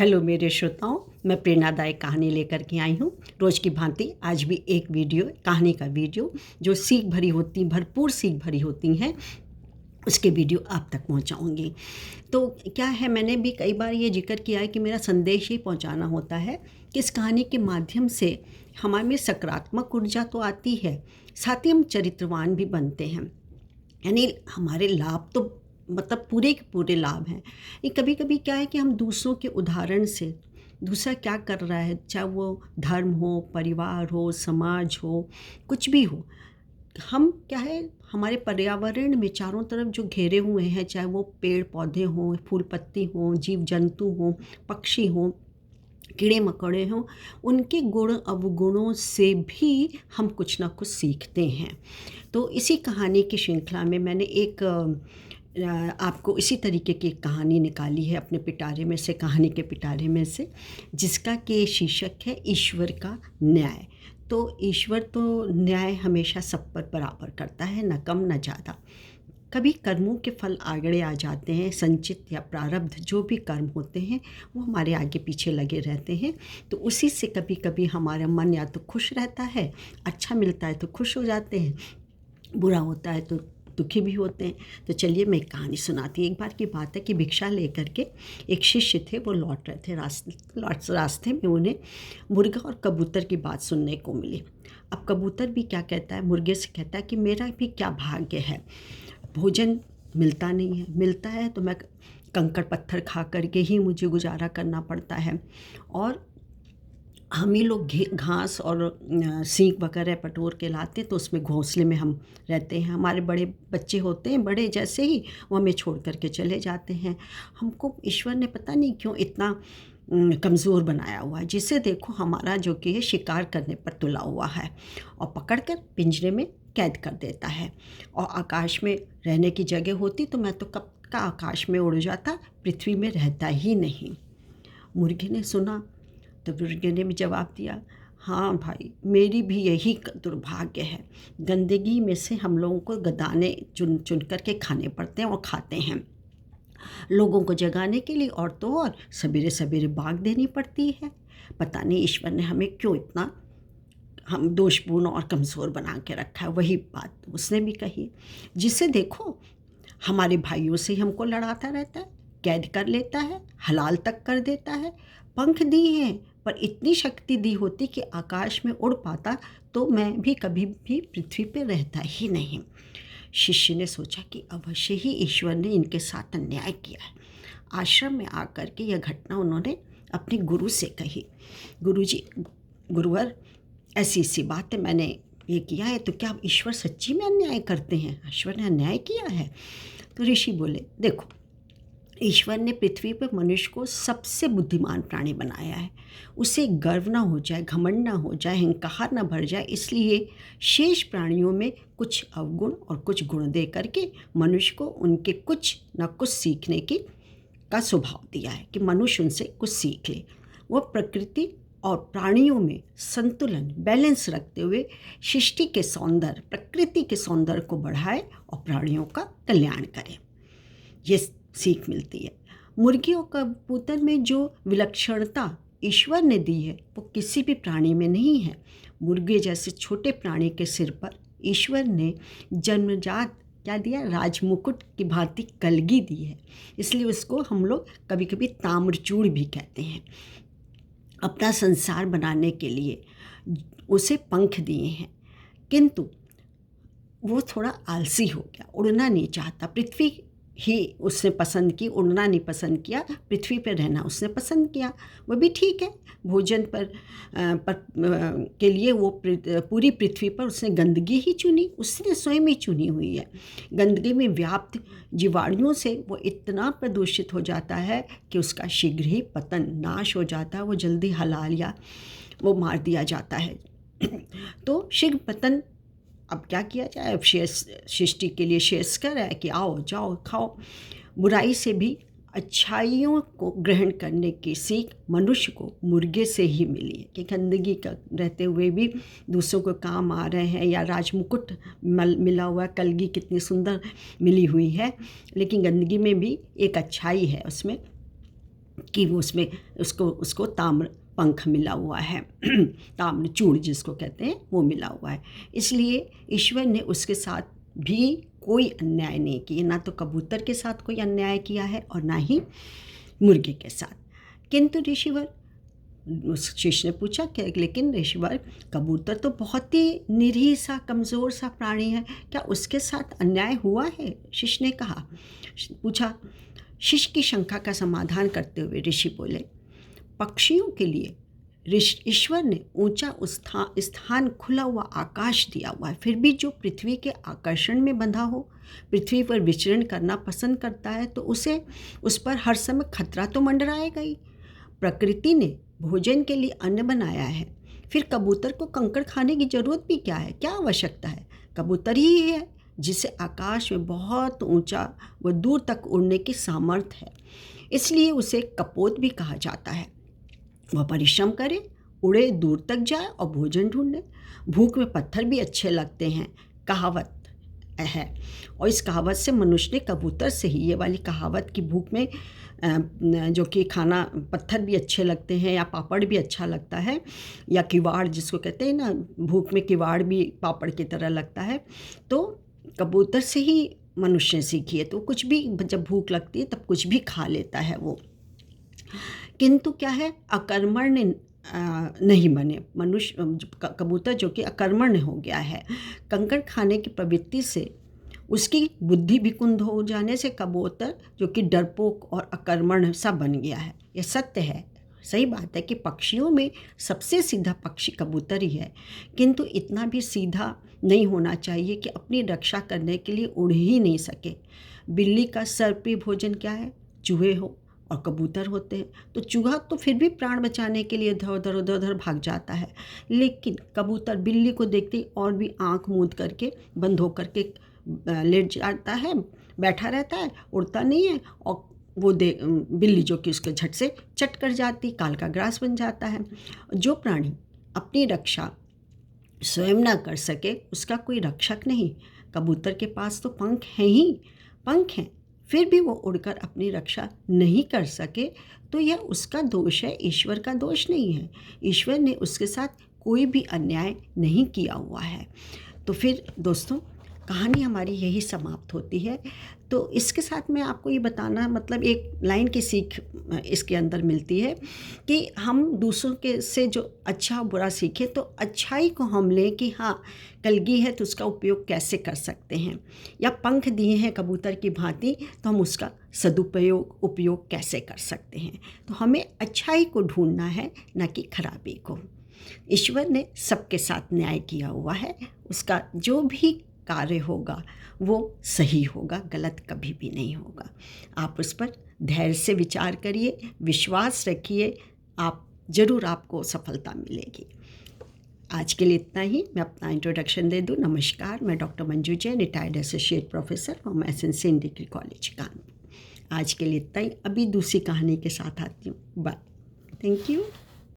Hello मेरे श्रोताओं, मैं प्रेरणादायक कहानी लेकर के आई हूँ। रोज़ की भांति आज भी एक वीडियो, कहानी का वीडियो जो सीख भरी होती, भरपूर सीख भरी होती हैं, उसके वीडियो आप तक पहुँचाऊँगी। तो क्या है, मैंने भी कई बार ये जिक्र किया है कि मेरा संदेश ही पहुँचाना होता है कि इस कहानी के माध्यम से हमारे में सकारात्मक ऊर्जा तो आती है, साथ ही हम चरित्रवान भी बनते हैं। यानी हमारे लाभ तो मतलब पूरे के पूरे लाभ हैं। ये कभी कभी क्या है कि हम दूसरों के उदाहरण से दूसरा क्या कर रहा है, चाहे वो धर्म हो, परिवार हो, समाज हो, कुछ भी हो, हम क्या है हमारे पर्यावरण में चारों तरफ जो घेरे हुए हैं, चाहे वो पेड़ पौधे हों, फूल पत्ती हों, जीव जंतु हों, पक्षी हों, कीड़े मकोड़े हों, उनके गुण अवगुणों से भी हम कुछ ना कुछ सीखते हैं। तो इसी कहानी की श्रृंखला में मैंने एक आपको इसी तरीके की एक कहानी निकाली है अपने पिटारे में से, कहानी के पिटारे में से, जिसका कि शीर्षक है ईश्वर का न्याय। तो ईश्वर तो न्याय हमेशा सब पर बराबर करता है, न कम न ज़्यादा। कभी कर्मों के फल आगड़े आ जाते हैं, संचित या प्रारब्ध जो भी कर्म होते हैं वो हमारे आगे पीछे लगे रहते हैं। तो उसी से कभी कभी हमारा मन या तो खुश रहता है, अच्छा मिलता है तो खुश हो जाते हैं, बुरा होता है तो दुखी भी होते हैं। तो चलिए मैं एक कहानी सुनाती हूँ। एक बार की बात है कि भिक्षा लेकर के एक शिष्य थे, वो लौट रहे थे, रास्ते में उन्हें मुर्गा और कबूतर की बात सुनने को मिली। अब कबूतर भी क्या कहता है, मुर्गे से कहता है कि मेरा भी क्या भाग्य है, भोजन मिलता नहीं है, मिलता है तो मैं कंकड़ पत्थर खा करके ही मुझे गुजारा करना पड़ता है। और हम ही लोग घास और सीख वगैरह पटोर के लाते, तो उसमें घोंसले में हम रहते हैं। हमारे बड़े बच्चे होते हैं, बड़े जैसे ही वो हमें छोड़ करके चले जाते हैं। हमको ईश्वर ने पता नहीं क्यों इतना कमज़ोर बनाया हुआ है, जिसे देखो हमारा जो कि है शिकार करने पर तुला हुआ है और पकड़कर पिंजरे में कैद कर देता है। और आकाश में रहने की जगह होती तो मैं तो कब का आकाश में उड़ जाता, पृथ्वी में रहता ही नहीं। मुर्गे ने सुना तो मुर्गे ने भी जवाब दिया, हाँ भाई, मेरी भी यही दुर्भाग्य है। गंदगी में से हम लोगों को दाने चुन चुन करके खाने पड़ते हैं और खाते हैं। लोगों को जगाने के लिए और तो और सवेरे सवेरे भाग देनी पड़ती है। पता नहीं ईश्वर ने हमें क्यों इतना हम दोषपूर्ण और कमज़ोर बना के रखा है। वही बात उसने भी कही, जिसे देखो हमारे भाइयों से ही हमको लड़ाता रहता है, कैद कर लेता है, हलाल तक कर देता है। पंख दिए हैं पर इतनी शक्ति दी होती कि आकाश में उड़ पाता तो मैं भी कभी भी पृथ्वी पर रहता ही नहीं। शिष्य ने सोचा कि अवश्य ही ईश्वर ने इनके साथ अन्याय किया है। आश्रम में आकर के यह घटना उन्होंने अपने गुरु से कही। गुरुजी, गुरुवर, ऐसी ऐसी बात है, मैंने ये किया है, तो क्या ईश्वर सच्ची में अन्याय करते हैं? ईश्वर ने अन्याय किया है? तो ऋषि बोले, देखो, ईश्वर ने पृथ्वी पर मनुष्य को सबसे बुद्धिमान प्राणी बनाया है। उसे गर्व ना हो जाए, घमंड ना हो जाए, अहंकार ना भर जाए, इसलिए शेष प्राणियों में कुछ अवगुण और कुछ गुण दे करके मनुष्य को उनके कुछ न कुछ सीखने की का स्वभाव दिया है कि मनुष्य उनसे कुछ सीख ले। वह प्रकृति और प्राणियों में संतुलन, बैलेंस रखते हुए सृष्टि के सौंदर्य, प्रकृति के सौंदर्य को बढ़ाए और प्राणियों का कल्याण करे। ये सीख मिलती है। मुर्गी और कबूतर में जो विलक्षणता ईश्वर ने दी है वो किसी भी प्राणी में नहीं है। मुर्गे जैसे छोटे प्राणी के सिर पर ईश्वर ने जन्मजात क्या दिया, राजमुकुट की भांति कलगी दी है, इसलिए उसको हम लोग कभी कभी ताम्रचूड़ भी कहते हैं। अपना संसार बनाने के लिए उसे पंख दिए हैं, किंतु वो थोड़ा आलसी हो गया, उड़ना नहीं चाहता। पृथ्वी ही उसने पसंद की, उड़ना नहीं पसंद किया, पृथ्वी पर रहना उसने पसंद किया। वो भी ठीक है, भोजन के लिए वो पूरी पृथ्वी पर उसने गंदगी ही चुनी, उसने स्वयं ही चुनी हुई है। गंदगी में व्याप्त जीवाणुओं से वो इतना प्रदूषित हो जाता है कि उसका शीघ्र ही पतन, नाश हो जाता है, वो जल्दी हलाल या वो मार दिया जाता है। तो शीघ्र पतन, अब क्या किया जाए, अब सृष्टि के लिए श्रेयस्कर है कि आओ जाओ खाओ। बुराई से भी अच्छाइयों को ग्रहण करने की सीख मनुष्य को मुर्गे से ही मिली है कि गंदगी का रहते हुए भी दूसरों को काम आ रहे हैं, या राजमुकुट मिला हुआ, कलगी कितनी सुंदर मिली हुई है, लेकिन गंदगी में भी एक अच्छाई है उसमें। कि वो उसमें उसको ताम्र पंख मिला हुआ है, ताम्र चूड़ जिसको कहते हैं वो मिला हुआ है। इसलिए ईश्वर ने उसके साथ भी कोई अन्याय नहीं किया, ना तो कबूतर के साथ कोई अन्याय किया है और ना ही मुर्गे के साथ। किंतु ऋषिवर, उस शिष्य ने पूछा कि लेकिन ऋषिवर, कबूतर तो बहुत ही निरीह सा कमज़ोर सा प्राणी है, क्या उसके साथ अन्याय हुआ है? शिष्य ने पूछा। शिष्य की शंका का समाधान करते हुए ऋषि बोले, पक्षियों के लिए ईश्वर ने ऊंचा स्थान, खुला हुआ आकाश दिया हुआ है, फिर भी जो पृथ्वी के आकर्षण में बंधा हो, पृथ्वी पर विचरण करना पसंद करता है, तो उस पर हर समय खतरा तो मंडराएगा ही। प्रकृति ने भोजन के लिए अन्न बनाया है, फिर कबूतर को कंकड़ खाने की जरूरत भी क्या है? क्या आवश्यकता है? कबूतर ही है जिसे आकाश में बहुत ऊंचा व दूर तक उड़ने की सामर्थ्य है, इसलिए उसे कपोत भी कहा जाता है। वह परिश्रम करे, उड़े, दूर तक जाए और भोजन ढूंढे। भूख में पत्थर भी अच्छे लगते हैं, कहावत है, और इस कहावत से मनुष्य ने कबूतर से ही ये वाली कहावत की भूख में जो कि खाना, पत्थर भी अच्छे लगते हैं या पापड़ भी अच्छा लगता है, या किवाड़ जिसको कहते हैं ना, भूख में किवाड़ भी पापड़ की तरह लगता है, तो कबूतर से ही मनुष्य ने सीखी है। तो कुछ भी जब भूख लगती है तब कुछ भी खा लेता है वो। किंतु क्या है, अकर्मण्य नहीं बने मनुष्य, कबूतर जो कि अकर्मण्य हो गया है, कंकड़ खाने की प्रवृत्ति से उसकी बुद्धि विकुंद हो जाने से कबूतर जो कि डरपोक और अकर्मण्य सा बन गया है। यह सत्य है, सही बात है कि पक्षियों में सबसे सीधा पक्षी कबूतर ही है, किंतु इतना भी सीधा नहीं होना चाहिए कि अपनी रक्षा करने के लिए उड़ ही नहीं सके। बिल्ली का सर्वप्रिय भोजन क्या है? चूहे हो और कबूतर होते हैं, तो चूहा तो फिर भी प्राण बचाने के लिए इधर उधर भाग जाता है, लेकिन कबूतर बिल्ली को देखते ही और भी आंख मूंद करके बंद होकर के लेट जाता है, बैठा रहता है, उड़ता नहीं है, और वो बिल्ली जो कि उसके झट से चट कर जाती, काल का ग्रास बन जाता है। जो प्राणी अपनी रक्षा स्वयं ना कर सके उसका कोई रक्षक नहीं। कबूतर के पास तो पंख हैं, फिर भी वो उड़कर अपनी रक्षा नहीं कर सके, तो यह उसका दोष है, ईश्वर का दोष नहीं है। ईश्वर ने उसके साथ कोई भी अन्याय नहीं किया हुआ है। तो फिर दोस्तों, कहानी हमारी यही समाप्त होती है। तो इसके साथ मैं आपको ये बताना, मतलब एक लाइन की सीख इसके अंदर मिलती है कि हम दूसरों के से जो अच्छा बुरा सीखें, तो अच्छाई को हम लें कि हाँ, कलगी है तो उसका उपयोग कैसे कर सकते हैं, या पंख दिए हैं कबूतर की भांति तो हम उसका उपयोग कैसे कर सकते हैं। तो हमें अच्छाई को ढूंढना है, न कि खराबी को। ईश्वर ने सबके साथ न्याय किया हुआ है, उसका जो भी कार्य होगा वो सही होगा, गलत कभी भी नहीं होगा। आप उस पर धैर्य से विचार करिए, विश्वास रखिए, आपको सफलता मिलेगी। आज के लिए इतना ही। मैं अपना इंट्रोडक्शन दे दूं। नमस्कार, मैं doctor Manju Jain, retired associate professor from SN Degree College Kanpur. आज के लिए इतना ही। अभी दूसरी कहानी के साथ आती हूँ। बाय। Thank you.